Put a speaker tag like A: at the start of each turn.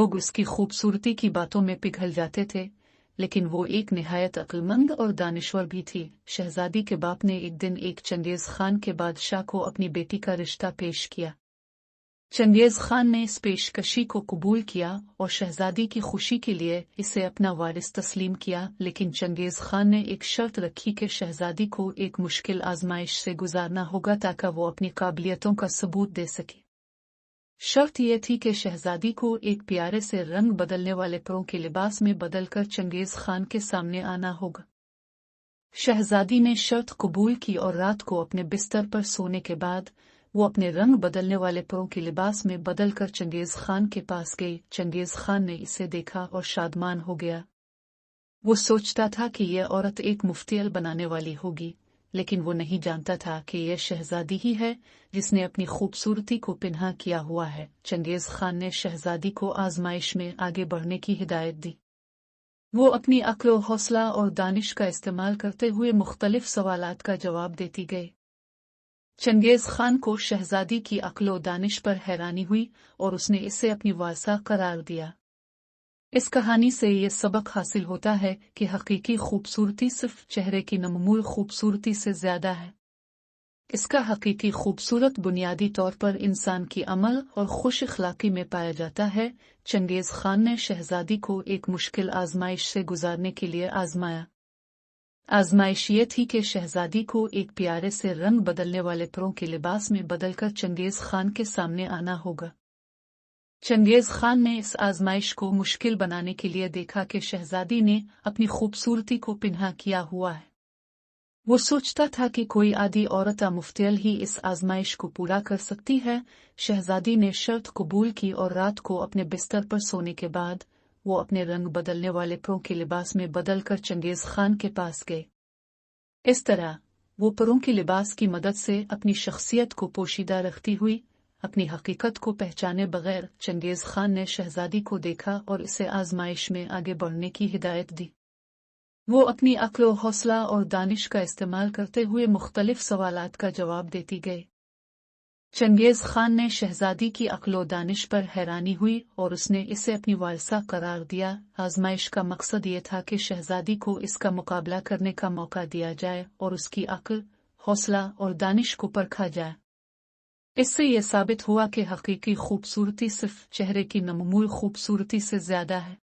A: लोग उसकी खूबसूरती की बातों में पिघल जाते थे, लेकिन वो एक निहायत अक्लमंद और दानिश्वर भी थी। शहजादी के बाप ने एक दिन एक चंगेज खान के बादशाह को अपनी बेटी का रिश्ता पेश किया। चंगेज खान ने इस पेशकशी को कबूल किया और शहजादी की खुशी के लिए इसे अपना वारिस तस्लीम किया, लेकिन चंगेज खान ने एक शर्त रखी कि शहजादी को एक मुश्किल आजमाइश से गुजारना होगा ताकि वो अपनी काबिलियतों का सबूत दे सके। शर्त यह थी कि शहजादी को एक प्यारे से रंग बदलने वाले परों के लिबास में बदलकर चंगेज खान के सामने आना होगा। शहजादी ने शर्त कबूल की और रात को अपने बिस्तर पर सोने के बाद वो अपने रंग बदलने वाले परों के लिबास में बदलकर चंगेज खान के पास गई। चंगेज खान ने इसे देखा और शादमान हो गया। वो सोचता था कि यह औरत एक मुफ्तियल बनाने वाली होगी, लेकिन वो नहीं जानता था कि यह शहजादी ही है जिसने अपनी खूबसूरती को पिन्हा किया हुआ है। चंगेज खान ने शहजादी को आजमाइश में आगे बढ़ने की हिदायत दी। वो अपनी अक्ल, हौसला और दानिश का इस्तेमाल करते हुए मुख्तलिफ सवालात का जवाब देती गई। चंगेज खान को शहजादी की अक्ल और दानिश पर हैरानी हुई और उसने इसे अपनी वारसा करार दिया। इस कहानी से ये सबक हासिल होता है कि हकीकी खूबसूरती सिर्फ चेहरे की नमूल खूबसूरती से ज्यादा है। इसका हकीकी खूबसूरत बुनियादी तौर पर इंसान की अमल और खुश अखलाकी में पाया जाता है। चंगेज खान ने शहजादी को एक मुश्किल आजमाइश से गुजारने के लिए आजमाया। आजमाइश ये थी कि शहजादी को एक प्यारे से रंग बदलने वाले परों के लिबास में बदलकर चंगेज खान के सामने आना होगा। चंगेज खान ने इस आजमाइश को मुश्किल बनाने के लिए देखा कि शहजादी ने अपनी खूबसूरती को पिन्हा किया हुआ है। वो सोचता था कि कोई आदि औरत मुफ्तियल ही इस आजमाइश को पूरा कर सकती है। शहजादी ने शर्त कबूल की और रात को अपने बिस्तर पर सोने के बाद वो अपने रंग बदलने वाले परों के लिबास में बदलकर चंगेज खान के पास गए। इस तरह वो परों के लिबास की मदद से अपनी शख्सियत को पोशीदा रखती हुई अपनी हकीकत को पहचाने बगैर चंगेज खान ने शहजादी को देखा और इसे आजमाइश में आगे बढ़ने की हिदायत दी। वो अपनी अक्ल, हौसला और दानिश का इस्तेमाल करते हुए मुख्तलिफ सवालात का जवाब देती गई। चंगेज खान ने शहजादी की अक्ल और दानिश पर हैरानी हुई और उसने इसे अपनी वारसा करार दिया। आजमाइश का मकसद ये था कि शहजादी को इसका मुकाबला करने का मौका दिया जाए और उसकी अक्ल, हौसला और दानिश को परखा जाए। इससे यह साबित हुआ कि हकीकी खूबसूरती सिर्फ चेहरे की नमूल खूबसूरती से ज्यादा है।